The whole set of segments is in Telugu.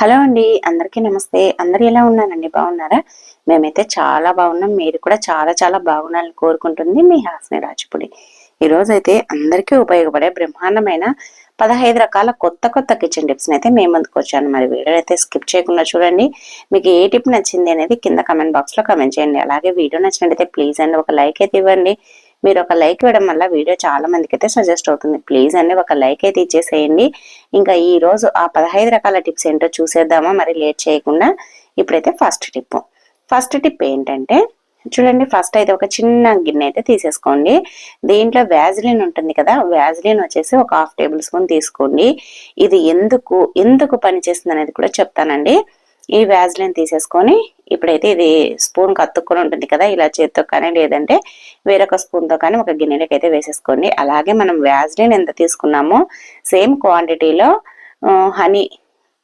హలో అండి, అందరికీ నమస్తే. అందరు ఎలా ఉన్నారండి? బాగున్నారా? మేమైతే చాలా బాగున్నాం. మీరు కూడా చాలా చాలా బాగున్నారని కోరుకుంటుంది మీ హాస్ని రాజపుడి. ఈరోజైతే అందరికీ ఉపయోగపడే బ్రహ్మాండమైన 15 రకాల కొత్త కొత్త కిచెన్ టిప్స్ అయితే మేము ముందుకు వచ్చాను. మరి వీడియో అయితే స్కిప్ చేయకుండా చూడండి. మీకు ఏ టిప్ నచ్చింది అనేది కింద కమెంట్ బాక్స్ లో కమెంట్ చేయండి. అలాగే వీడియో నచ్చినట్లయితే ప్లీజ్ అండి ఒక లైక్ అయితే ఇవ్వండి. మీరు ఒక లైక్ ఇవ్వడం వల్ల వీడియో చాలా మందికి అయితే సజెస్ట్ అవుతుంది. ప్లీజ్ అండి ఒక లైక్ అయితే ఇచ్చేసేయండి. ఇంకా ఈ రోజు ఆ 15 రకాల టిప్స్ ఏంటో చూసేద్దామా? మరి లేట్ చేయకుండా ఇప్పుడైతే ఫస్ట్ టిప్ ఏంటంటే చూడండి. ఫస్ట్ అయితే ఒక చిన్న గిన్నె అయితే తీసేసుకోండి. దీంట్లో వ్యాజిలిన్ ఉంటుంది కదా, వ్యాజిలిన్ వచ్చేసి ఒక 1/2 టేబుల్ స్పూన్ తీసుకోండి. ఇది ఎందుకు పని చేస్తుంది అనేది కూడా చెప్తానండి. ఈ వ్యాజిలిన్ తీసేసుకొని ఇప్పుడైతే ఇది స్పూన్ కత్తుక్కొని ఉంటుంది కదా, ఇలా చేత్తో కానీ లేదంటే వేరొక స్పూన్ తో కానీ ఒక గిన్నెలోకి అయితే వేసేసుకోండి. అలాగే మనం వ్యాజిలిన్ ఎంత తీసుకున్నామో సేమ్ క్వాంటిటీలో హనీ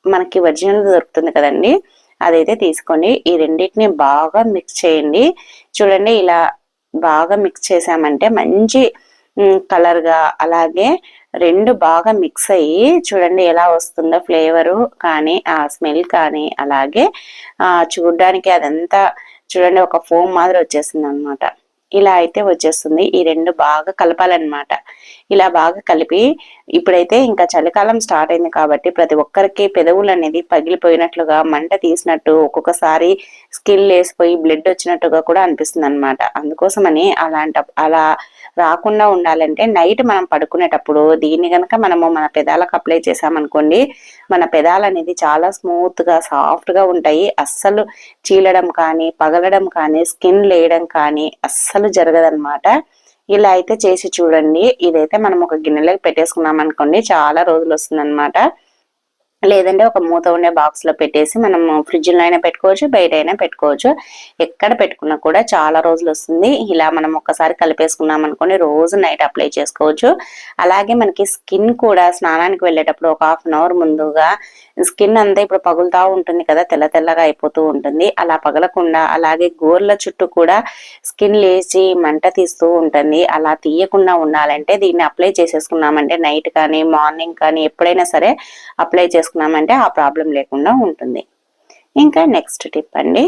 మనకి ఒరిజినల్ దొరుకుతుంది కదండి, అదైతే తీసుకోండి. ఈ రెండింటిని బాగా మిక్స్ చేయండి. చూడండి, ఇలా బాగా మిక్స్ చేసామంటే మంచి కలర్ గా, అలాగే రెండు బాగా మిక్స్ అయ్యి చూడండి ఎలా వస్తుందో ఫ్లేవరు కానీ ఆ స్మెల్ కానీ, అలాగే చూడ్డానికి అదంతా చూడండి ఒక ఫోమ్ మాదిరి వచ్చేస్తుంది అనమాట. ఇలా అయితే వచ్చేస్తుంది. ఈ రెండు బాగా కలపాలన్నమాట. ఇలా బాగా కలిపి ఇప్పుడైతే ఇంకా చలికాలం స్టార్ట్ అయింది కాబట్టి ప్రతి ఒక్కరికి పెదవులు అనేది పగిలిపోయినట్లుగా, మంట తీసినట్టు, ఒక్కొక్కసారి స్కిన్ లేసిపోయి బ్లడ్ వచ్చినట్టుగా కూడా అనిపిస్తుంది అనమాట. అందుకోసమని అలా రాకుండా ఉండాలంటే నైట్ మనం పడుకునేటప్పుడు దీన్ని గనక మనము మన పెదాలకు అప్లై చేసామనుకోండి, మన పెదాలు అనేది చాలా స్మూత్ గా సాఫ్ట్ గా ఉంటాయి. అస్సలు చీలడం కానీ, పగలడం కానీ, స్కిన్ లేయడం కానీ అస్సలు జరగదన్నమాట. ఇలా అయితే చేసి చూడండి. ఇదైతే మనం ఒక గిన్నెలోకి పెట్టేసుకున్నాం అనుకోండి, చాలా రోజులు వస్తుంది అనమాట. లేదంటే ఒక మూత ఉండే బాక్స్ లో పెట్టేసి మనం ఫ్రిడ్జ్ లో అయినా పెట్టుకోవచ్చు, బయట అయినా పెట్టుకోవచ్చు. ఎక్కడ పెట్టుకున్నా కూడా చాలా రోజులు వస్తుంది. ఇలా మనం ఒక్కసారి కలిపేసుకున్నాం అనుకోండి, రోజు నైట్ అప్లై చేసుకోవచ్చు. అలాగే మనకి స్కిన్ కూడా స్నానానికి వెళ్ళేటప్పుడు ఒక 1/2 అవర్ ముందుగా స్కిన్ అంతా ఇప్పుడు పగులుతా ఉంటుంది కదా, తెల్ల తెల్లగా అయిపోతూ ఉంటుంది. అలా పగలకుండా, అలాగే గోర్ల చుట్టూ కూడా స్కిన్ లేచి మంట తీస్తూ ఉంటుంది. అలా తీయకుండా ఉండాలంటే దీన్ని అప్లై చేసేసుకున్నామంటే నైట్ కానీ మార్నింగ్ కానీ ఎప్పుడైనా సరే అప్లై చేసుకున్నామంటే ఆ ప్రాబ్లం లేకుండా ఉంటుంది. ఇంకా నెక్స్ట్ టిప్ అండి,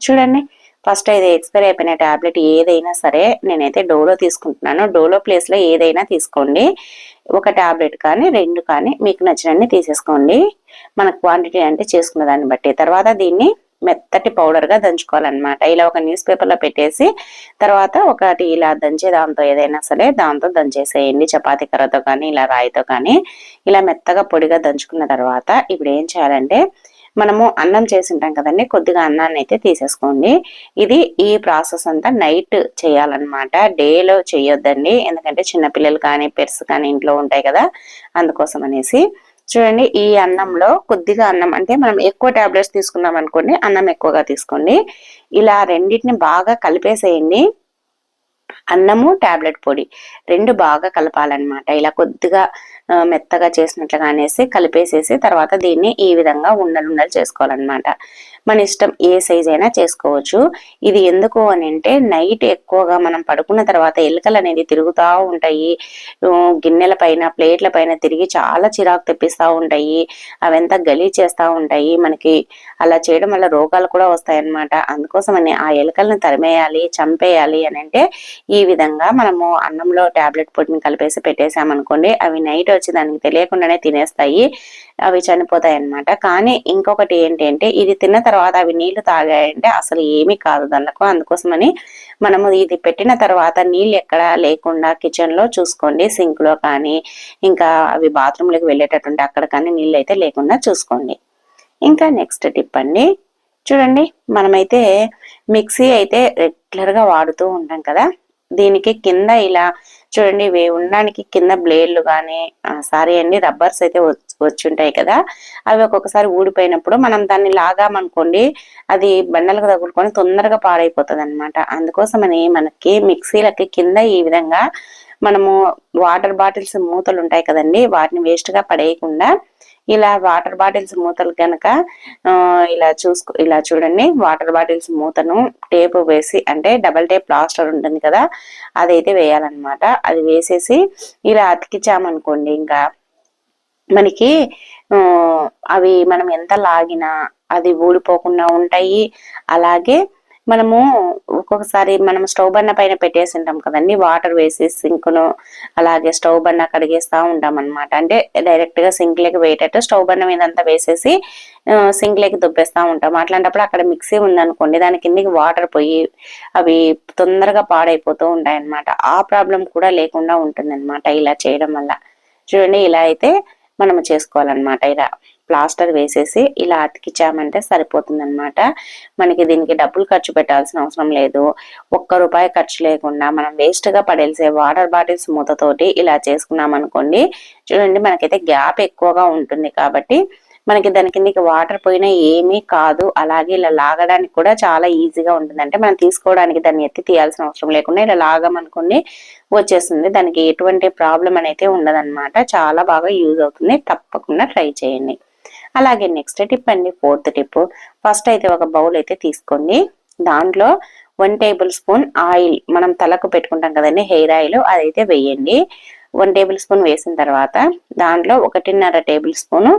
చూడండి. ఫస్ట్ అయితే ఎక్స్పైరీ అయిపోయిన టాబ్లెట్ ఏదైనా సరే, నేనైతే డోలో తీసుకుంటున్నాను. డోలో ప్లేస్ లో ఏదైనా తీసుకోండి. ఒక టాబ్లెట్ కానీ 2 కానీ మీకు నచ్చినన్ని తీసేసుకోండి. మన క్వాంటిటీ అంటే చేసుకున్న దాన్ని బట్టి. తర్వాత దీన్ని మెత్తటి పౌడర్ గా దంచుకోవాలన్నమాట. ఇలా ఒక న్యూస్ పేపర్ లో పెట్టేసి తర్వాత ఒకటి ఇలా దంచే దాంతో ఏదైనా సరే దాంతో దంచేసేయండి. చపాతీ కర్రతో కానీ ఇలా రాయితో కానీ ఇలా మెత్తగా పొడిగా దంచుకున్న తర్వాత ఇప్పుడు ఏం చేయాలంటే, మనము అన్నం చేసి ఉంటాం కదండి, కొద్దిగా అన్నాన్ని అయితే తీసేసుకోండి. ఇది ఈ ప్రాసెస్ అంతా నైట్ చేయాలన్నమాట, డేలో చేయొద్దండి. ఎందుకంటే చిన్నపిల్లలు కానీ పెర్స్ కానీ ఇంట్లో ఉంటాయి కదా, అందుకోసం అనేసి. చూడండి, ఈ అన్నంలో కొద్దిగా అన్నం అంటే మనం ఎక్కువ టాబ్లెట్స్ తీసుకున్నాం అనుకోండి, అన్నం ఎక్కువగా తీసుకోండి. ఇలా రెండింటిని బాగా కలిపేసేయండి. అన్నము టాబ్లెట్ పొడి రెండు బాగా కలపాలన్నమాట. ఇలా కొద్దిగా మెత్తగా చేసినట్లుగా అనేసి కలిపేసేసి తర్వాత దీన్ని ఈ విధంగా ఉండలు చేసుకోవాలన్నమాట. మన ఇష్టం, ఏ సైజ్ అయినా చేసుకోవచ్చు. ఇది ఎందుకు అని అంటే నైట్ ఎక్కువగా మనం పడుకున్న తర్వాత ఎలుకలు అనేది తిరుగుతూ ఉంటాయి. గిన్నెల పైన ప్లేట్ల పైన తిరిగి చాలా చిరాకు తెప్పిస్తూ ఉంటాయి. అవంతా గలీజ్ చేస్తూ ఉంటాయి. మనకి అలా చేయడం వల్ల రోగాలు కూడా వస్తాయన్నమాట. అందుకోసమని ఆ ఎలుకలను తరిమేయాలి, చంపేయాలి అని అంటే ఈ విధంగా మనము అన్నంలో టాబ్లెట్ పొడిని కలిపేసి పెట్టేసామనుకోండి, అవి నైట్ వచ్చి దానికి తెలియకుండానే తినేస్తాయి, అవి చనిపోతాయి అన్నమాట. కానీ ఇంకొకటి ఏంటంటే, ఇది తిన్న తర్వాత అవి నీళ్లు తాగాయంటే అసలు ఏమీ కాదు దానికి. అందుకోసమని మనము ఇది పెట్టిన తర్వాత నీళ్ళు ఎక్కడా లేకుండా కిచెన్ లో చూసుకోండి, సింక్ లో కానీ ఇంకా అవి బాత్రూమ్ లోకి వెళ్ళేటట్టుంటే అక్కడ కానీ నీళ్ళు అయితే లేకుండా చూసుకోండి. ఇంకా నెక్స్ట్ టిప్ అండి, చూడండి. మనమైతే మిక్సీ అయితే రెగ్యులర్ గా వాడుతూ ఉంటాం కదా, దీనికి కింద ఇలా చూడండి, ఇవి ఉండడానికి కింద బ్లేడ్లు కానీ రబ్బర్స్ అయితే వచ్చి ఉంటాయి కదా, అవి ఒక్కొక్కసారి ఊడిపోయినప్పుడు మనం దాన్ని లాగామనుకోండి, అది బండలకు తగులుకొని తొందరగా పాడైపోతుంది అనమాట. అందుకోసమని మనకి మిక్సీలకి కింద ఈ విధంగా మనము వాటర్ బాటిల్స్ మూతలు ఉంటాయి కదండి, వాటిని వేస్ట్ గా పడేయకుండా ఇలా వాటర్ బాటిల్స్ మూతలు కనుక ఇలా చూడండి, వాటర్ బాటిల్స్ మూతను టేప్ వేసి, అంటే డబల్ టేప్ ప్లాస్టర్ ఉంటుంది కదా, అదైతే వేయాలన్నమాట. అది వేసేసి ఇలా అతికించామనుకోండి, ఇంకా మనకి అవి మనం ఎంత లాగినా అది ఊడిపోకుండా ఉంటాయి. అలాగే మనము ఒక్కొక్కసారి మనం స్టవ్ బన్న పైన పెట్టేసి ఉంటాం కదండి, వాటర్ వేసి సింక్ను అలాగే స్టవ్ బన్న కడిగేస్తా ఉంటాం అనమాట. అంటే డైరెక్ట్ గా సింక్ లేకి వేయటట్టు స్టవ్ బన్న మీద అంతా వేసేసి సింక్ లేకి దుబ్బేస్తా ఉంటాం. అట్లాంటప్పుడు అక్కడ మిక్సీ ఉందనుకోండి, దాని కిందికి వాటర్ పోయి అవి తొందరగా పాడైపోతూ ఉంటాయి అనమాట. ఆ ప్రాబ్లం కూడా లేకుండా ఉంటుంది అనమాట ఇలా చేయడం వల్ల. చూడండి, ఇలా అయితే మనం చేసుకోవాలన్నమాట. ఇలా ప్లాస్టర్ వేసేసి ఇలా అతికిచ్చామంటే సరిపోతుంది అనమాట. మనకి దీనికి డబ్బులు ఖర్చు పెట్టాల్సిన అవసరం లేదు. ₹1 ఖర్చు లేకుండా మనం వేస్ట్ గా పడేసే వాటర్ బాటిల్స్ మూతతోటి ఇలా చేసుకున్నాం అనుకోండి, చూడండి మనకైతే గ్యాప్ ఎక్కువగా ఉంటుంది కాబట్టి మనకి దాని కిందకి వాటర్ పోయినా ఏమీ కాదు. అలాగే ఇలా లాగడానికి కూడా చాలా ఈజీగా ఉంటుంది. అంటే మనం తీసుకోవడానికి దాన్ని ఎత్తి తీయాల్సిన అవసరం లేకుండా ఇలా లాగమనుకోండి వచ్చేస్తుంది. దానికి ఎటువంటి ప్రాబ్లం అనేది ఉండదన్నమాట. చాలా బాగా యూజ్ అవుతుంది. తప్పకుండా ట్రై చేయండి. అలాగే నెక్స్ట్ టిప్ అండి, 4th టిప్. ఫస్ట్ అయితే ఒక బౌల్ అయితే తీసుకోండి. దాంట్లో 1 టేబుల్ స్పూన్ ఆయిల్, మనం తలకు పెట్టుకుంటాం కదండి హెయిర్ ఆయిల్, అదైతే వేయండి. 1 టేబుల్ స్పూన్ వేసిన తర్వాత దాంట్లో 1.5 టేబుల్ స్పూన్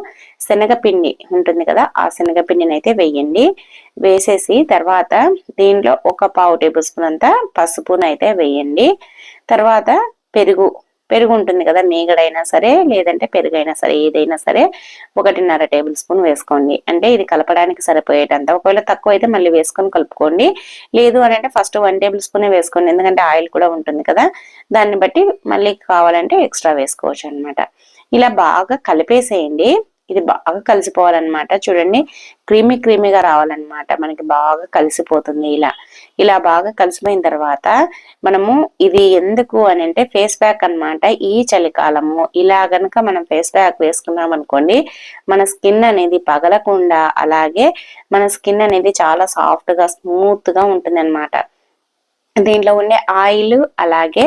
శనగపిండి ఉంటుంది కదా, ఆ శనగపిండిని అయితే వేయండి. వేసేసి తర్వాత దీంట్లో ఒక 1/2 టేబుల్ స్పూన్ అంతా పసుపునైతే వేయండి. తర్వాత పెరుగు ఉంటుంది కదా, మీగడైనా సరే లేదంటే పెరుగైనా సరే, ఏదైనా సరే 1.5 టేబుల్ స్పూన్ వేసుకోండి. అంటే ఇది కలపడానికి సరిపోయేటంత. ఒకవేళ తక్కువ అయితే మళ్ళీ వేసుకొని కలుపుకోండి. లేదు అని అంటే ఫస్ట్ 1 టేబుల్ స్పూన్ వేసుకోండి, ఎందుకంటే ఆయిల్ కూడా ఉంటుంది కదా, దాన్ని బట్టి మళ్ళీ కావాలంటే ఎక్స్ట్రా వేసుకోవచ్చు అనమాట. ఇలా బాగా కలిపేసేయండి. ఇది బాగా కలిసిపోవాలన్నమాట. చూడండి, క్రీమీగా రావాలన్నమాట. మనకి బాగా కలిసిపోతుంది. ఇలా బాగా కలిసిపోయిన తర్వాత మనము ఇది ఎందుకు అని అంటే ఫేస్ ప్యాక్ అన్నమాట. ఈ చలికాలము ఇలా గనక మనం ఫేస్ ప్యాక్ వేసుకున్నాం అనుకోండి, మన స్కిన్ అనేది పగలకుండా, అలాగే మన స్కిన్ అనేది చాలా సాఫ్ట్ గా స్మూత్ గా ఉంటుంది అనమాట. దీంట్లో ఉండే ఆయిల్ అలాగే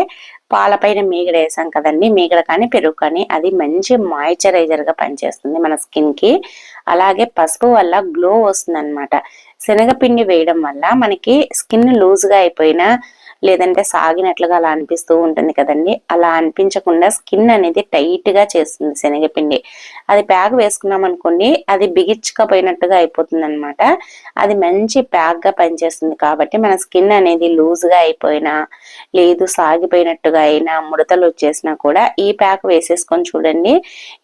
పాలపైన మీగడ వేసాం కదండి, మీగడ కానీ పెరుగు కానీ, అది మంచి మాయిశ్చరైజర్ గా పనిచేస్తుంది మన స్కిన్ కి. అలాగే పసుపు వల్ల గ్లో వస్తుంది అనమాట. శనగపిండి వేయడం వల్ల మనకి స్కిన్ లూజ్ గా అయిపోయినా లేదంటే సాగినట్లుగా అలా అనిపిస్తూ ఉంటుంది కదండి, అలా అనిపించకుండా స్కిన్ అనేది టైట్ గా చేస్తుంది శనగపిండి. అది ప్యాక్ వేసుకున్నాం అనుకోండి, అది బిగించుకపోయినట్టుగా అయిపోతుంది అనమాట. అది మంచి ప్యాక్ గా పనిచేస్తుంది కాబట్టి మన స్కిన్ అనేది లూజ్ గా అయిపోయినా లేదు సాగిపోయినట్టుగా అయినా ముడతలు వచ్చేసినా కూడా ఈ ప్యాక్ వేసేసుకొని చూడండి.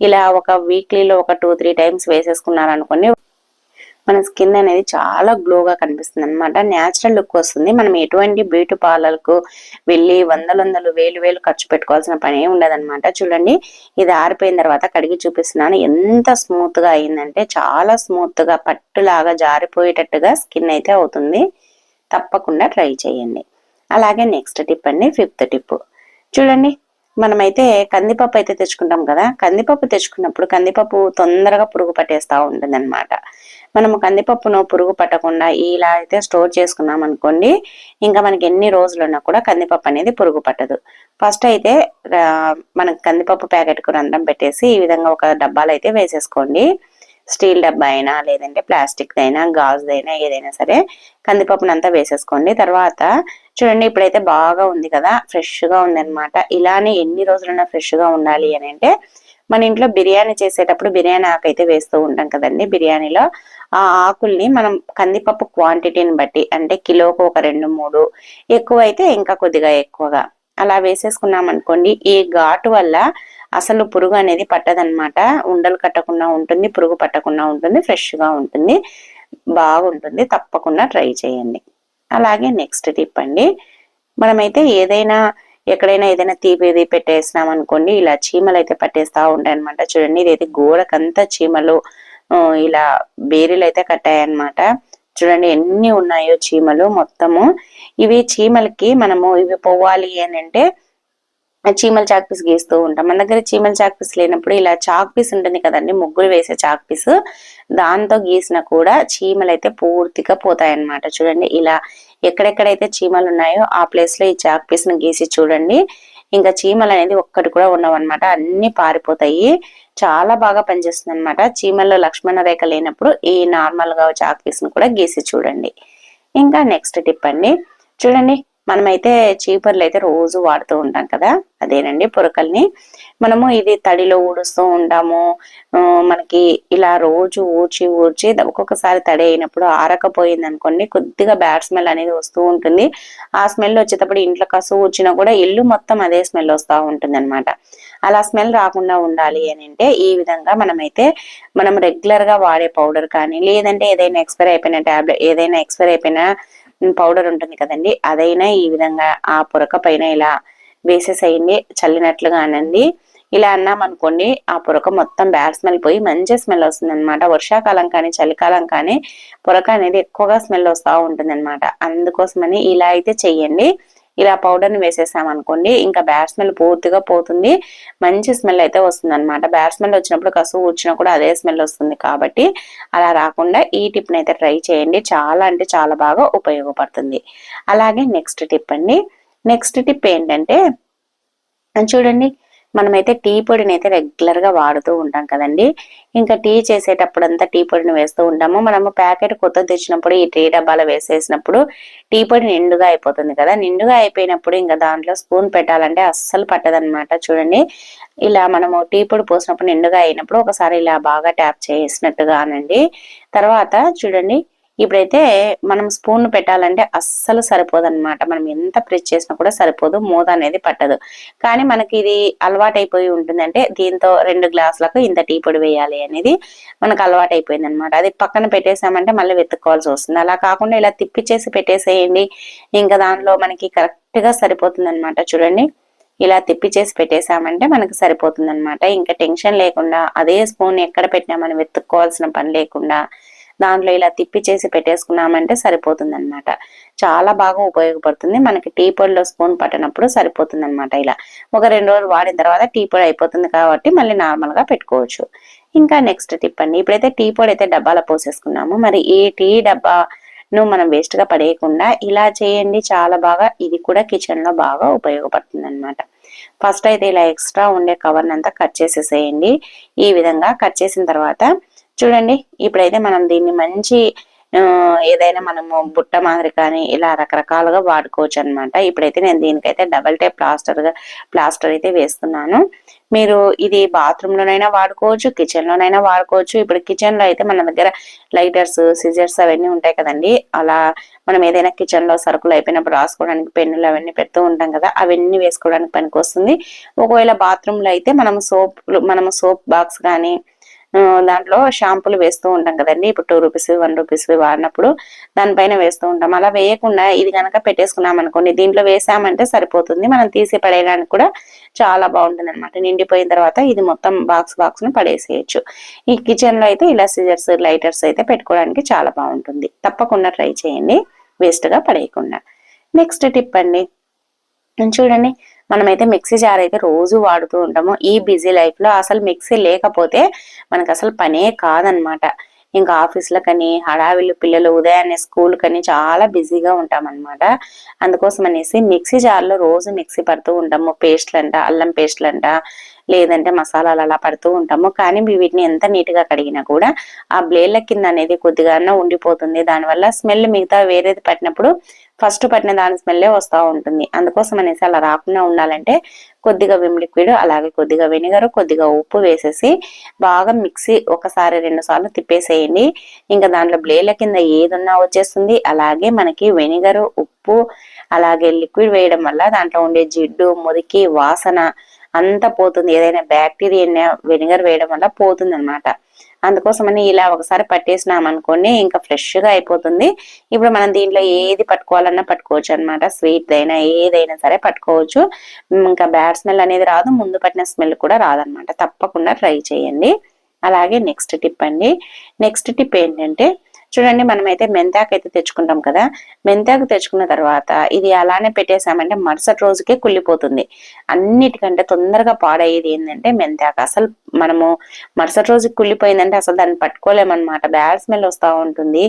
ఇలా ఒక వీక్లీలో ఒక 2-3 టైమ్స్ వేసేసుకున్నారనుకోండి, మన స్కిన్ అనేది చాలా గ్లోగా కనిపిస్తుంది అనమాట. న్యాచురల్ లుక్ వస్తుంది. మనం ఎటువంటి బ్యూటీ పార్లర్కు వెళ్ళి వందలు వేలు ఖర్చు పెట్టుకోవాల్సిన పని ఉండదన్నమాట. చూడండి, ఇది ఆరిపోయిన తర్వాత కడిగి చూపిస్తున్నాను. ఎంత స్మూత్ గా అయిందంటే చాలా స్మూత్ గా పట్టులాగా జారిపోయేటట్టుగా స్కిన్ అయితే అవుతుంది. తప్పకుండా ట్రై చేయండి. అలాగే నెక్స్ట్ టిప్ అండి, 5th టిప్. చూడండి, మనమైతే కందిపప్పు అయితే తెచ్చుకుంటాం కదా, కందిపప్పు తెచ్చుకున్నప్పుడు కందిపప్పు తొందరగా పురుగు పట్టేస్తా ఉంటుంది అనమాట. మనము కందిపప్పును పురుగు పట్టకుండా ఇలా అయితే స్టోర్ చేసుకున్నాం అనుకోండి, ఇంకా మనకి ఎన్ని రోజులున్నా కూడా కందిపప్పు అనేది పురుగు పట్టదు. ఫస్ట్ అయితే మనకి కందిపప్పు ప్యాకెట్కు రంధ్రం పెట్టేసి ఈ విధంగా ఒక డబ్బాలు అయితే వేసేసుకోండి. స్టీల్ డబ్బా అయినా లేదంటే ప్లాస్టిక్ అయినా గాజుదైనా ఏదైనా సరే కందిపప్పును అంతా వేసేసుకోండి. తర్వాత చూడండి, ఇప్పుడైతే బాగా ఉంది కదా, ఫ్రెష్ గా ఉంది అనమాట. ఇలానే ఎన్ని రోజులైనా ఫ్రెష్ గా ఉండాలి అని అంటే మన ఇంట్లో బిర్యానీ చేసేటప్పుడు బిర్యానీ ఆకు అయితే వేస్తూ ఉంటాం కదండి. బిర్యానీలో ఆ ఆకుల్ని మనం కందిపప్పు క్వాంటిటీని బట్టి, అంటే కిలోకు ఒక 2-3, ఎక్కువ అయితే ఇంకా కొద్దిగా ఎక్కువగా అలా వేసేసుకున్నాం అనుకోండి, ఈ ఘాటు వల్ల అసలు పురుగు అనేది పట్టదనమాట. ఉండలు కట్టకుండా ఉంటుంది, పురుగు పట్టకుండా ఉంటుంది, ఫ్రెష్ గా ఉంటుంది, బాగుంటుంది. తప్పకుండా ట్రై చేయండి. అలాగే నెక్స్ట్ టిప్ అండి, మనమైతే ఎక్కడైనా ఏదైనా తీపిది పెట్టేసినాం అనుకోండి, ఇలా చీమలు అయితే పట్టేస్తా ఉంటాయి అనమాట. చూడండి, ఇదైతే గోడకంతా చీమలు ఇలా బేరీలు అయితే కట్టాయన్నమాట. చూడండి ఎన్ని ఉన్నాయో చీమలు మొత్తము. ఇవి చీమలకి మనము ఇవి పోవాలి అని అంటే చీమల చాక్ పీస్ గీస్తూ ఉంటాం. మన దగ్గర చీమల చాక్ పీస్ లేనప్పుడు ఇలా చాక్ పీస్ ఉంటుంది కదండి, ముగ్గురు వేసే చాక్ పీస్, దాంతో గీసినా కూడా చీమలు అయితే పూర్తిగా పోతాయన్నమాట. చూడండి, ఇలా ఎక్కడెక్కడైతే చీమలు ఉన్నాయో ఆ ప్లేస్ లో ఈ చాక్ పీస్ ను గీసి చూడండి, ఇంకా చీమలు అనేది ఒక్కటి కూడా ఉండవన్నమాట, అన్ని పారిపోతాయి. చాలా బాగా పనిచేస్తుంది అనమాట. చీమల్లో లక్ష్మణ రేఖ లేనప్పుడు ఈ నార్మల్ గా చాక్ పీస్ ను కూడా గీసి చూడండి. ఇంకా నెక్స్ట్ టిప్ అండి, చూడండి, మనమైతే చీపుర్లు అయితే రోజు వాడుతూ ఉంటాం కదా, అదేనండి పురకల్ని. మనము ఇది తడిలో ఊడుస్తూ ఉంటాము. మనకి ఇలా రోజు ఊడ్చి ఊడ్చి ఒక్కొక్కసారి తడి అయినప్పుడు ఆరకపోయింది అనుకోండి, కొద్దిగా బ్యాడ్ స్మెల్ అనేది వస్తూ ఉంటుంది. ఆ స్మెల్ వచ్చేటప్పుడు ఇంట్లో కసు ఊడ్చినా కూడా ఇల్లు మొత్తం అదే స్మెల్ వస్తూ ఉంటుంది అనమాట. అలా స్మెల్ రాకుండా ఉండాలి అని అంటే ఈ విధంగా మనం రెగ్యులర్ గా వాడే పౌడర్ కానీ, లేదంటే ఏదైనా ఎక్స్పైర్ అయిపోయిన టాబ్లెట్, ఏదైనా ఎక్స్పైర్ అయిపోయిన పౌడర్ ఉంటుంది కదండి, అదైనా ఈ విధంగా ఆ పురక పైన ఇలా వేసేసేయండి, చల్లినట్లుగా అనండి. ఇలా అన్నాం అనుకోండి, ఆ పురక మొత్తం బ్యాడ్ స్మెల్ పోయి మంచి స్మెల్ వస్తుంది అనమాట. వర్షాకాలం కానీ చలికాలం కానీ పురక అనేది ఎక్కువగా స్మెల్ వస్తూ ఉంటుంది అనమాట. అందుకోసమని ఇలా అయితే చెయ్యండి. ఇలా పౌడర్ ని వేసేసాం అనుకోండి, ఇంకా బ్యాడ్ స్మెల్ పూర్తిగా పోతుంది, మంచి స్మెల్ అయితే వస్తుంది అనమాట. బ్యాడ్ స్మెల్ వచ్చినప్పుడు కసువు ఊడ్చినా కూడా అదే స్మెల్ వస్తుంది కాబట్టి అలా రాకుండా ఈ టిప్ ని అయితే ట్రై చేయండి. చాలా అంటే చాలా బాగా ఉపయోగపడుతుంది. అలాగే నెక్స్ట్ టిప్ అండి. నెక్స్ట్ టిప్ ఏంటంటే చూడండి, మనమైతే టీ పొడిని అయితే రెగ్యులర్ గా వాడుతూ ఉంటాం కదండి. ఇంకా టీ చేసేటప్పుడు అంతా టీ పొడిని వేస్తూ ఉంటాము. మనము ప్యాకెట్ కొత్తది తెచ్చినప్పుడు ఈ టీ డబ్బాలో వేసేసినప్పుడు టీ పొడి నిండుగా అయిపోతుంది కదా. నిండుగా అయిపోయినప్పుడు ఇంకా దాంట్లో స్పూన్ పెట్టాలంటే అస్సలు పట్టదనమాట. చూడండి, ఇలా మనము టీ పొడి పోసినప్పుడు నిండుగా అయినప్పుడు ఒకసారి ఇలా బాగా ట్యాప్ చేసినట్టుగా అనండి. తర్వాత చూడండి, ఇప్పుడైతే మనం స్పూన్ పెట్టాలంటే అస్సలు సరిపోదన్నమాట. మనం ఎంత ప్రెస్ చేసినా కూడా సరిపోదు, మూత అనేది పట్టదు. కానీ మనకి ఇది అలవాటు అయిపోయి ఉంటుంది. అంటే దీంతో 2 గ్లాసులకు ఇంత టీ పొడి వేయాలి అనేది మనకు అలవాటు అయిపోయింది అనమాట. అది పక్కన పెట్టేసామంటే మళ్ళీ వెతుక్కోవాల్సి వస్తుంది. అలా కాకుండా ఇలా తిప్పిచేసి పెట్టేసేయండి, ఇంకా దానిలో మనకి కరెక్ట్ గా సరిపోతుంది అనమాట. చూడండి, ఇలా తిప్పి చేసి పెట్టేసామంటే మనకి సరిపోతుంది అనమాట. ఇంకా టెన్షన్ లేకుండా అదే స్పూన్ ఎక్కడ పెట్టినా మనం వెతుక్కోవాల్సిన పని లేకుండా దాంట్లో ఇలా తిప్పి చేసి పెట్టేసుకున్నామంటే సరిపోతుంది అనమాట. చాలా బాగా ఉపయోగపడుతుంది. మనకి టీ పొడిలో స్పూన్ పట్టినప్పుడు సరిపోతుంది అనమాట. ఇలా ఒక 2 రోజులు వాడిన తర్వాత టీ పొడి అయిపోతుంది కాబట్టి మళ్ళీ నార్మల్ గా పెట్టుకోవచ్చు. ఇంకా నెక్స్ట్ టిప్ అండి. ఇప్పుడైతే టీ పొడి అయితే డబ్బాలో పోసేసుకున్నాము, మరి ఈ టీ డబ్బాను మనం వేస్ట్ గా పడేయకుండా ఇలా చేయండి. చాలా బాగా ఇది కూడా కిచెన్ లో బాగా ఉపయోగపడుతుంది అనమాట. ఫస్ట్ అయితే ఇలా ఎక్స్ట్రా ఉండే కవర్ అంతా కట్ చేసేసేయండి. ఈ విధంగా కట్ చేసిన తర్వాత చూడండి, ఇప్పుడైతే మనం దీన్ని మంచి ఏదైనా మనము బుట్ట మాదిరి కానీ ఇలా రకరకాలుగా వాడుకోవచ్చు అనమాట. ఇప్పుడైతే నేను దీనికైతే డబల్ టైప్ ప్లాస్టర్ అయితే వేస్తున్నాను. మీరు ఇది బాత్రూమ్ లోనైనా వాడుకోవచ్చు, కిచెన్ లోనైనా వాడుకోవచ్చు. ఇప్పుడు కిచెన్ లో అయితే మన దగ్గర లైటర్స్, సిజర్స్ అవన్నీ ఉంటాయి కదండి. అలా మనం ఏదైనా కిచెన్ లో సరుకులు అయిపోయినప్పుడు రాసుకోవడానికి పెన్నులు అవన్నీ పెడుతూ ఉంటాం కదా, అవన్నీ వేసుకోవడానికి పనికి వస్తుంది. ఒకవేళ బాత్రూమ్ లో అయితే మనము సోప్ బాక్స్ కానీ దాంట్లో షాంపూలు వేస్తూ ఉంటాం కదండి. ఇప్పుడు 2 రూపీస్ 1 రూపీస్ వాడినప్పుడు దానిపైన వేస్తూ ఉంటాం. అలా వేయకుండా ఇది కనుక పెట్టేసుకున్నాం అనుకోండి, దీంట్లో వేసామంటే సరిపోతుంది. మనం తీసి పడేయడానికి కూడా చాలా బాగుంటుంది అనమాట. నిండిపోయిన తర్వాత ఇది మొత్తం బాక్స్ ను పడేసేయచ్చు. ఈ కిచెన్ లో అయితే ఇలా సిజర్స్, లైటర్స్ అయితే పెట్టుకోవడానికి చాలా బాగుంటుంది. తప్పకుండా ట్రై చేయండి, వేస్ట్ గా పడేయకుండా. నెక్స్ట్ టిప్ అండి. చూడండి, మనమైతే మిక్సీ జార్ అయితే రోజు వాడుతూ ఉంటాము. ఈ బిజీ లైఫ్ లో అసలు మిక్సీ లేకపోతే మనకు అసలు పనే కాదనమాట. ఇంకా ఆఫీసులకని హడావిలు, పిల్లలు ఉదయాన్నే స్కూల్ కని చాలా బిజీగా ఉంటాం అనమాట. అందుకోసం అనేసి మిక్సీ జార్ లో రోజు మిక్సీ పడుతూ ఉంటాము. పేస్ట్లంట, అల్లం పేస్ట్లంట, లేదంటే మసాలాలు అలా పడుతూ ఉంటాము. కానీ వీటిని ఎంత నీట్ గా కడిగినా కూడా ఆ బ్లేడ్ల కింద అనేది కొద్దిగా ఉండిపోతుంది. దానివల్ల స్మెల్ మిగతా వేరేది పట్టినప్పుడు ఫస్ట్ పట్టిన దాని స్మెల్లే వస్తూ ఉంటుంది. అందుకోసం అనేసి అలా రాకుండా ఉండాలంటే కొద్దిగా విమ్ లిక్విడ్, అలాగే కొద్దిగా వెనిగర్, కొద్దిగా ఉప్పు వేసేసి బాగా మిక్సీ ఒకసారి 2 సార్లు తిప్పేసేయండి. ఇంకా దాంట్లో బ్లేడ్ల కింద ఏదున్నా వచ్చేస్తుంది. అలాగే మనకి వెనిగర్, ఉప్పు, అలాగే లిక్విడ్ వేయడం వల్ల దాంట్లో ఉండే జిడ్డు, మురికి, వాసన అంతా పోతుంది. ఏదైనా బ్యాక్టీరియా వెనిగర్ వేయడం వల్ల పోతుంది అనమాట. అందుకోసమని ఇలా ఒకసారి పట్టేసినాం అనుకోండి, ఇంకా ఫ్రెష్ గా అయిపోతుంది. ఇప్పుడు మనం దీంట్లో ఏది పట్టుకోవాలన్నా పట్టుకోవచ్చు అనమాట. స్వీట్ అయినా ఏదైనా సరే పట్టుకోవచ్చు. ఇంకా బ్యాడ్ స్మెల్ అనేది రాదు, ముందు పట్టిన స్మెల్ కూడా రాదనమాట. తప్పకుండా ట్రై చేయండి. అలాగే నెక్స్ట్ టిప్ అండి. నెక్స్ట్ టిప్ ఏంటంటే చూడండి, మనమైతే మెంతాకు అయితే తెచ్చుకుంటాం కదా. మెంతాకు తెచ్చుకున్న తర్వాత ఇది అలానే పెట్టేసామంటే మరుసటి రోజుకే కుళ్ళిపోతుంది. అన్నిటికంటే తొందరగా పాడయ్యేది ఏంటంటే మెంతాకు. అసలు మనము మరుసటి రోజుకి కుళ్ళిపోయిందంటే అసలు దాన్ని పట్టుకోలేమన్నమాట. బ్యాడ్ స్మెల్ వస్తూ ఉంటుంది.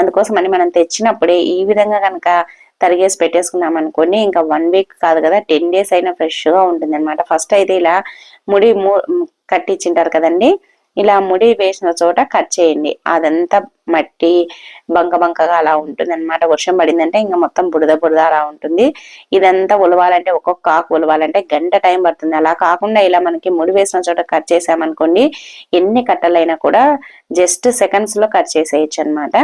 అందుకోసం అని మనం తెచ్చినప్పుడే ఈ విధంగా కనుక తరిగేసి పెట్టేసుకున్నాం అనుకోండి, ఇంకా 1 వీక్ కాదు కదా, 10 డేస్ అయినా ఫ్రెష్ గా ఉంటుంది అనమాట. ఫస్ట్ అయితే ఇలా ముడి కట్టించింటారు కదండి, ఇలా ముడి వేసిన చోట కట్ చేయండి. అదంతా మట్టి బంక బంకగా అలా ఉంటుంది అనమాట. వర్షం పడిందంటే ఇంకా మొత్తం బురద బురద అలా ఉంటుంది. ఇదంతా ఉలవాలంటే ఒక్కొక్క ఆకు ఉలవాలంటే గంట టైం పడుతుంది. అలా కాకుండా ఇలా మనకి ముడి వేసిన చోట కట్ చేసామనుకోండి, ఎన్ని కట్టలైనా కూడా జస్ట్ సెకండ్స్ లో కట్ చేసేయచ్చు అనమాట.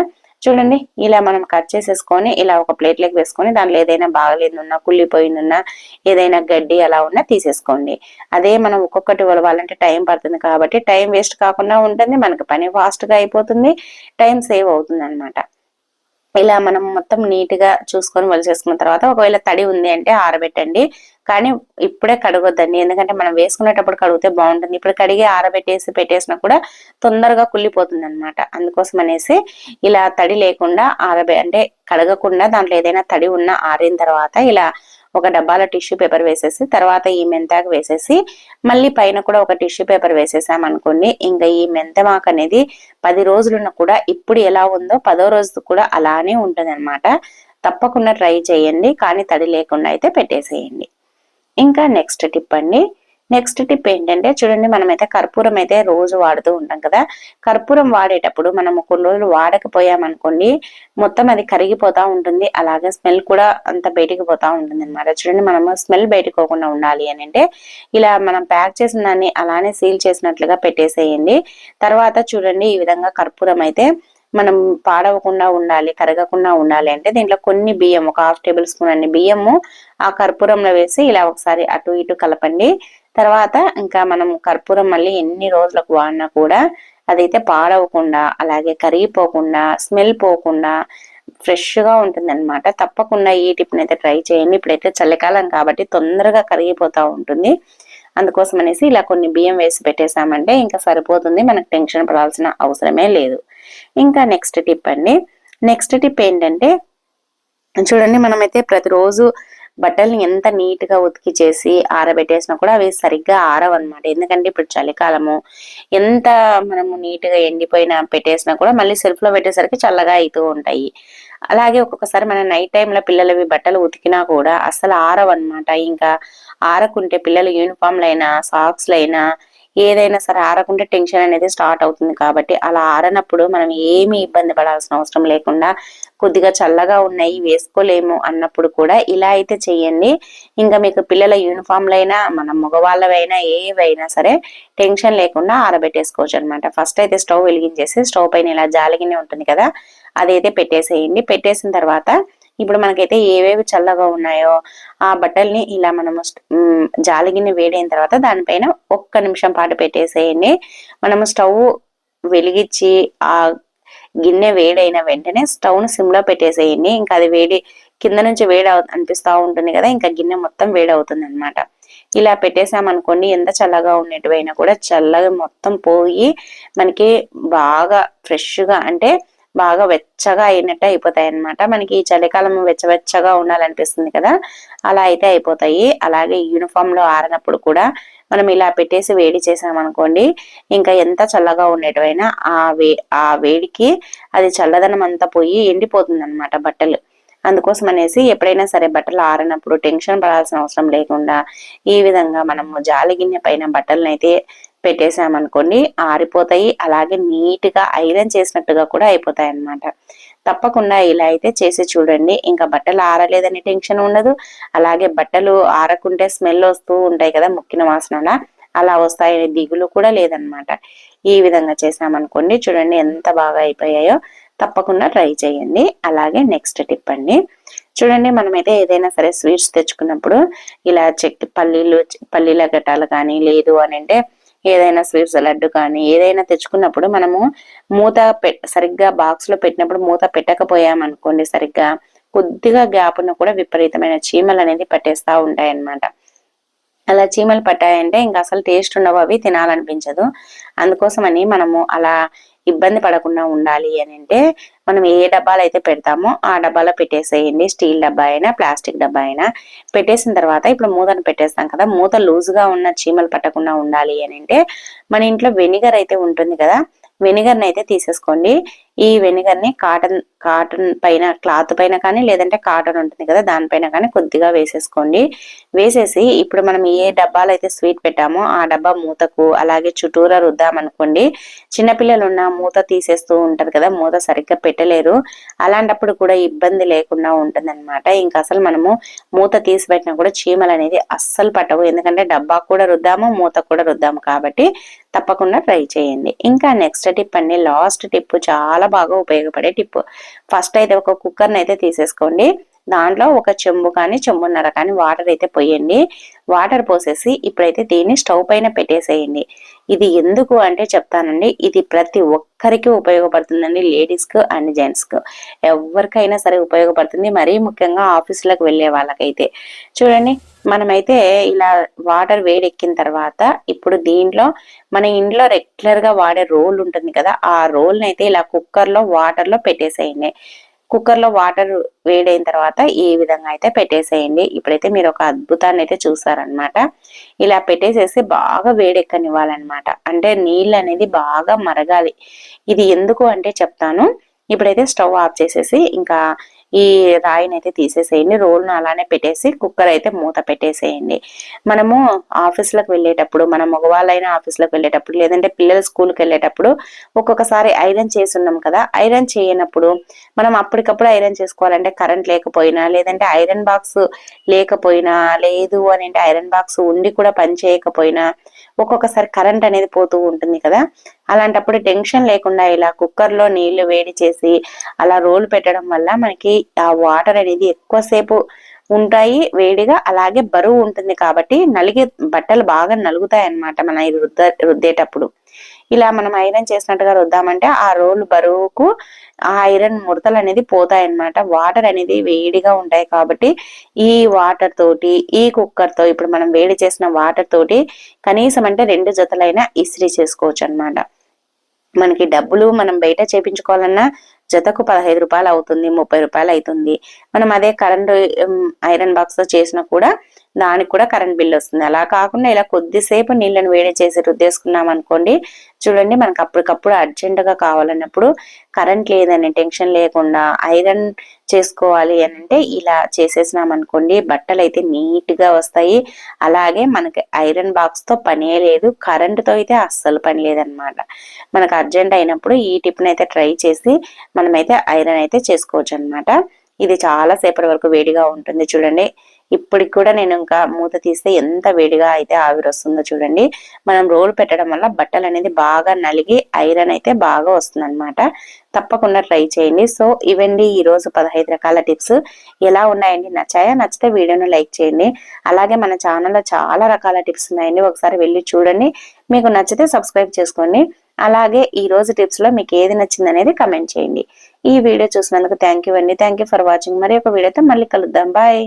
చూడండి, ఇలా మనం కట్ చేసేసుకొని ఇలా ఒక ప్లేట్ లోకి వేసుకొని దాంట్లో ఏదైనా బాగలేదున్నా కుళ్ళిపోయిందున్నా ఏదైనా గడ్డి అలా ఉన్నా తీసేసుకోండి. అదే మనం ఒక్కొక్కటి ఉలవాలంటే టైం పడుతుంది కాబట్టి టైం వేస్ట్ కాకుండా ఉంటుంది, మనకి పని ఫాస్ట్ గా అయిపోతుంది, టైం సేవ్ అవుతుంది అనమాట. ఇలా మనం మొత్తం నీట్ గా చూసుకొని వలిసేసుకున్న తర్వాత ఒకవేళ తడి ఉంది అంటే ఆరబెట్టండి. కానీ ఇప్పుడే కడగొద్దండి, ఎందుకంటే మనం వేసుకునేటప్పుడు కడిగితే బాగుంటుంది. ఇప్పుడు కడిగి ఆరబెట్టేసి పెట్టేసినా కూడా తొందరగా కుళ్ళిపోతుంది అనమాట. అందుకోసం అనేసి ఇలా తడి లేకుండా అంటే కడగకుండా దాంట్లో ఏదైనా తడి ఉన్నా ఆరిన తర్వాత ఇలా ఒక డబ్బాలో టిష్యూ పేపర్ వేసేసి తర్వాత ఈ మెంతాకు వేసేసి మళ్ళీ పైన కూడా ఒక టిష్యూ పేపర్ వేసేసాం అనుకోండి, ఇంకా ఈ మెంతమాకు అనేది 10 రోజులున్న కూడా ఇప్పుడు ఎలా ఉందో 10వ రోజు కూడా అలానే ఉంటది అనమాట. తప్పకుండా ట్రై చేయండి, కానీ తడి లేకుండా అయితే పెట్టేసేయండి. ఇంకా నెక్స్ట్ టిప్ అండి. నెక్స్ట్ టిప్ ఏంటంటే చూడండి, మనమైతే కర్పూరం అయితే రోజు వాడుతూ ఉంటాం కదా. కర్పూరం వాడేటప్పుడు మనము కొన్ని రోజులు వాడకపోయామనుకోండి, మొత్తం అది కరిగిపోతా ఉంటుంది, అలాగే స్మెల్ కూడా అంత బయటికి పోతా ఉంటుంది అనమాట. చూడండి, మనము స్మెల్ బయటకోకుండా ఉండాలి అని అంటే ఇలా మనం ప్యాక్ చేసిన దాన్ని అలానే సీల్ చేసినట్లుగా పెట్టేసేయండి. తర్వాత చూడండి, ఈ విధంగా కర్పూరం అయితే మనం పాడవకుండా ఉండాలి, కరగకుండా ఉండాలి అంటే దీంట్లో కొన్ని బియ్యం, ఒక 1/2 టేబుల్ స్పూన్ అన్ని బియ్యము ఆ కర్పూరంలో వేసి ఇలా ఒకసారి అటు ఇటు కలపండి. తర్వాత ఇంకా మనం కర్పూరం మళ్ళీ ఎన్ని రోజులకు వాడినా కూడా అదైతే పాడవకుండా అలాగే కరిగిపోకుండా స్మెల్ పోకుండా ఫ్రెష్ గా ఉంటుంది అనమాట. తప్పకుండా ఈ టిప్ అయితే ట్రై చేయండి. ఇప్పుడైతే చలికాలం కాబట్టి తొందరగా కరిగిపోతా ఉంటుంది. అందుకోసం అనేసి ఇలా కొన్ని బియ్యం వేసి పెట్టేసామంటే ఇంకా సరిపోతుంది, మనకు టెన్షన్ పడాల్సిన అవసరమే లేదు. ఇంకా నెక్స్ట్ టిప్ అండి. నెక్స్ట్ టిప్ ఏంటంటే చూడండి, మనమైతే ప్రతిరోజు బట్టల్ని ఎంత నీట్ గా ఉతికి చేసి ఆరబెట్టేసినా కూడా అవి సరిగ్గా ఆరవన్నమాట. ఎందుకంటే ఇప్పుడు చలికాలము, ఎంత మనము నీట్ గా ఎండిపోయిన పెట్టేసినా కూడా మళ్ళీ సెల్ఫ్ లో పెట్టేసరికి చల్లగా అవుతూ ఉంటాయి. అలాగే ఒక్కొక్కసారి మన నైట్ టైంలో పిల్లలవి బట్టలు ఉతికినా కూడా అస్సలు ఆరవన్నమాట. ఇంకా ఆరకుంటే పిల్లల యూనిఫామ్లైనా సాక్స్లైనా ఏదైనా సరే ఆరకుంటే టెన్షన్ అనేది స్టార్ట్ అవుతుంది. కాబట్టి అలా ఆరనప్పుడు మనం ఏమి ఇబ్బంది పడాల్సిన అవసరం లేకుండా కొద్దిగా చల్లగా ఉన్నాయి వేసుకోలేము అన్నప్పుడు కూడా ఇలా అయితే చెయ్యండి. ఇంకా మీకు పిల్లల యూనిఫామ్లైనా మన మగవాళ్ళవైనా ఏవైనా సరే టెన్షన్ లేకుండా ఆరబెట్టేసుకోవచ్చు అనమాట. ఫస్ట్ అయితే స్టవ్ వెలిగించేసి స్టవ్ పైన ఇలా జాలిగిన్నె ఉంటుంది కదా, అదైతే పెట్టేసేయండి. పెట్టేసిన తర్వాత ఇప్పుడు మనకైతే ఏవేవి చల్లగా ఉన్నాయో ఆ బట్టల్ని ఇలా మనము జాలిగిన్నె వేడైన తర్వాత దానిపైన 1 నిమిషం పాటు పెట్టేసేయండి. మనము స్టవ్ వెలిగించి ఆ గిన్నె వేడైన వెంటనే స్టవ్ ను సిమ్ లో పెట్టేసేయండి. ఇంకా అది వేడి కింద నుంచి వేడి అనిపిస్తా ఉంటుంది కదా, ఇంకా గిన్నె మొత్తం వేడవుతుంది అనమాట. ఇలా పెట్టేసామనుకోండి, ఎంత చల్లగా ఉన్నట్టువైనా కూడా చల్లగా మొత్తం పోయి మనకి బాగా ఫ్రెష్ గా అంటే బాగా వెచ్చగా అయినట్టు అయిపోతాయి అనమాట. మనకి ఈ చలికాలం వెచ్చగా ఉండాలనిపిస్తుంది కదా, అలా అయితే అయిపోతాయి. అలాగే యూనిఫామ్ లో ఆరినప్పుడు కూడా మనం ఇలా పెట్టేసి వేడి చేసామనుకోండి, ఇంకా ఎంత చల్లగా ఉండేటివైనా ఆ వేడికి అది చల్లదనం అంతా పోయి ఎండిపోతుంది అనమాట బట్టలు. అందుకోసం అనేసి ఎప్పుడైనా సరే బట్టలు ఆరినప్పుడు టెన్షన్ పడాల్సిన అవసరం లేకుండా ఈ విధంగా మనము జాలి గిన్నె పైన బట్టలను అయితే పెట్టేసామనుకోండి, ఆరిపోతాయి. అలాగే నీట్ గా ఐరన్ చేసినట్టుగా కూడా అయిపోతాయి అన్నమాట. తప్పకుండా ఇలా అయితే చేసి చూడండి. ఇంకా బట్టలు ఆరలేదని టెన్షన్ ఉండదు, అలాగే బట్టలు ఆరకుంటే స్మెల్ వస్తూ ఉంటాయి కదా ముక్కిన వాసనలా, అలా వస్తాయని దిగులు కూడా లేదనమాట. ఈ విధంగా చేసామనుకోండి, చూడండి ఎంత బాగా అయిపోయాయో. తప్పకుండా ట్రై చేయండి. అలాగే నెక్స్ట్ టిప్ అండి. చూడండి, మనమైతే ఏదైనా సరే స్వీట్స్ తెచ్చుకున్నప్పుడు ఇలా పల్లీల గట్టాలు కానీ లేదు అని అంటే ఏదైనా స్వీట్స్ లడ్డు కానీ ఏదైనా తెచ్చుకున్నప్పుడు మనము మూత సరిగ్గా బాక్స్ లో పెట్టినప్పుడు మూత పెట్టకపోయామనుకోండి సరిగ్గా, కొద్దిగా గ్యాప్ ఉన్న కూడా విపరీతమైన చీమలు అనేది పట్టేస్తా ఉంటాయి అన్నమాట. అలా చీమలు పట్టాయంటే ఇంకా అసలు టేస్ట్ ఉండవు, అవి తినాలనిపించదు. అందుకోసమని మనము అలా ఇబ్బంది పడకుండా ఉండాలి అని అంటే మనం ఏ డబ్బాలు అయితే పెడతామో ఆ డబ్బాలో పెట్టేసేయండి. స్టీల్ డబ్బా అయినా ప్లాస్టిక్ డబ్బా అయినా పెట్టేసిన తర్వాత ఇప్పుడు మూతను పెట్టేస్తాం కదా, మూత లూజ్ గా ఉన్న చీమలు పట్టకుండా ఉండాలి అని అంటే మన ఇంట్లో వెనిగర్ అయితే ఉంటుంది కదా, వెనిగర్ అయితే తీసేసుకోండి. ఈ వెనిగర్ ని కాటన్ పైన క్లాత్ పైన కానీ లేదంటే కాటన్ ఉంటుంది కదా దానిపైన కానీ కొద్దిగా వేసేసుకోండి. వేసేసి ఇప్పుడు మనం ఏ డబ్బాలో అయితే స్వీట్ పెట్టామో ఆ డబ్బా మూతకు అలాగే చుట్టూరా రుద్దామనుకోండి. చిన్నపిల్లలు ఉన్న మూత తీసేస్తూ ఉంటారు కదా, మూత సరిగ్గా పెట్టలేరు. అలాంటప్పుడు కూడా ఇబ్బంది లేకుండా ఉంటుంది అనమాట. ఇంకా అసలు మనము మూత తీసి పెట్టినా కూడా చీమలు అనేది అస్సలు పట్టవు. ఎందుకంటే డబ్బా కూడా రుద్దాము, మూత కూడా రుద్దాము కాబట్టి తప్పకుండా ట్రై చేయండి. ఇంకా నెక్స్ట్ టిప్ అండి, లాస్ట్ టిప్, చాలా బాగా ఉపయోగపడే టిప్. ఫస్ట్ అయితే ఒక కుక్కర్ని అయితే తీసేసుకోండి. దాంట్లో ఒక చెంబు కానీ చెంబున్నర కానీ వాటర్ అయితే పోయండి. వాటర్ పోసేసి ఇప్పుడైతే దీన్ని స్టవ్ పైన పెట్టేసేయండి. ఇది ఎందుకు అంటే చెప్తానండి, ఇది ప్రతి ఒక్కరికి ఉపయోగపడుతుందండి, లేడీస్ కు అండ్ జెంట్స్ కు ఎవరికైనా సరే ఉపయోగపడుతుంది. మరీ ముఖ్యంగా ఆఫీసులకు వెళ్లే వాళ్ళకైతే చూడండి. మనమైతే ఇలా వాటర్ వేడెక్కిన తర్వాత ఇప్పుడు దీంట్లో మన ఇంట్లో రెగ్యులర్ గా వాడే రోల్ ఉంటుంది కదా, ఆ రోల్ అయితే ఇలా కుక్కర్ లో వాటర్ లో పెట్టేసేయండి. కుక్కర్ లో వాటర్ వేడైన తర్వాత ఈ విధంగా అయితే పెట్టేసేయండి. ఇప్పుడైతే మీరు ఒక అద్భుతాన్ని అయితే చూసారనమాట. ఇలా పెట్టేసేసి బాగా వేడెక్కనివ్వాలన్నమాట. అంటే నీళ్ళు అనేది బాగా మరగాలి. ఇది ఎందుకు అంటే చెప్తాను. ఇప్పుడైతే స్టవ్ ఆఫ్ చేసేసి ఇంకా ఈ రాయిని అయితే తీసేసేయండి. రోల్ను అలానే పెట్టేసి కుక్కర్ అయితే మూత పెట్టేసేయండి. మనము ఆఫీసులకు వెళ్ళేటప్పుడు, మన మగవాళ్ళైనా ఆఫీసులకు వెళ్ళేటప్పుడు లేదంటే పిల్లలు స్కూల్కి వెళ్ళేటప్పుడు ఒక్కొక్కసారి ఐరన్ చేసి ఉన్నాం కదా, ఐరన్ చేయనప్పుడు మనం అప్పటికప్పుడు ఐరన్ చేసుకోవాలంటే కరెంట్ లేకపోయినా లేదంటే ఐరన్ బాక్స్ లేకపోయినా లేదు అని అంటే ఐరన్ బాక్స్ ఉండి కూడా పని చేయకపోయినా ఒక్కొక్కసారి కరెంట్ అనేది పోతూ ఉంటుంది కదా. అలాంటప్పుడు టెన్షన్ లేకుండా ఇలా కుక్కర్ లో నీళ్లు వేడి చేసి అలా రోల్ పెట్టడం వల్ల మనకి ఆ వాటర్ అనేది ఎక్కువసేపు ఉంటాయి వేడిగా, అలాగే బరువు ఉంటుంది కాబట్టి బట్టలు బాగా నలుగుతాయి అన్నమాట. మన రుద్దేటప్పుడు ఇలా మనం ఐరన్ చేసినట్టుగా రుద్దామంటే ఆ రోల్ బరువుకు ఆ ఐరన్ ముడతలు అనేది పోతాయన్నమాట. వాటర్ అనేది వేడిగా ఉంటాయి కాబట్టి ఈ వాటర్ తోటి ఈ కుక్కర్ తో ఇప్పుడు మనం వేడి చేసిన వాటర్ తోటి కనీసం అంటే 2 జతలైనా ఇస్త్రీ చేసుకోవచ్చు అన్నమాట. మనకి డబ్బులు మనం బయట చేపించుకోవాలన్నా జతకు 15 రూపాయలు అవుతుంది, 30 రూపాయలు అవుతుంది. మనం అదే కరెంట్ ఐరన్ బాక్స్ తో చేసినా కూడా దానికి కూడా కరెంట్ బిల్ వస్తుంది. అలా కాకుండా ఇలా కొద్దిసేపు నీళ్ళని వేడి చేసి రుద్దేసుకున్నాం అనుకోండి, చూడండి మనకు అప్పటికప్పుడు అర్జెంట్ గా కావాలన్నప్పుడు కరెంట్ లేదని టెన్షన్ లేకుండా ఐరన్ చేసుకోవాలి అని అంటే ఇలా చేసేసినాం అనుకోండి, బట్టలు అయితే నీట్ గా వస్తాయి. అలాగే మనకి ఐరన్ బాక్స్ తో పనే లేదు, కరెంట్ తో అయితే అస్సలు పని లేదనమాట. మనకు అర్జెంట్ అయినప్పుడు ఈ టిప్ ని అయితే ట్రై చేసి మనమైతే ఐరన్ అయితే చేసుకోవచ్చు అనమాట. ఇది చాలా సేపటి వరకు వేడిగా ఉంటుంది. చూడండి ఇప్పటికి కూడా నేను ఇంకా మూత తీస్తే ఎంత వేడిగా అయితే ఆవిరి వస్తుందో చూడండి. మనం రోల్ పెట్టడం వల్ల బట్టలు అనేది బాగా నలిగి ఐరన్ అయితే బాగా వస్తుంది అనమాట. తప్పకుండా ట్రై చేయండి. సో ఇవండి ఈ రోజు 15 రకాల టిప్స్. ఎలా ఉన్నాయండి, నచ్చాయా? నచ్చితే వీడియోను లైక్ చేయండి. అలాగే మన ఛానల్లో చాలా రకాల టిప్స్ ఉన్నాయండి, ఒకసారి వెళ్ళి చూడండి. మీకు నచ్చితే సబ్స్క్రైబ్ చేసుకోండి. అలాగే ఈ రోజు టిప్స్ లో మీకు ఏది నచ్చింది అనేది కమెంట్ చేయండి. ఈ వీడియో చూసినందుకు థ్యాంక్ యూ అండి. Thank you for watching. మరి ఒక వీడియోతో మళ్ళీ కలుద్దాం. బాయ్.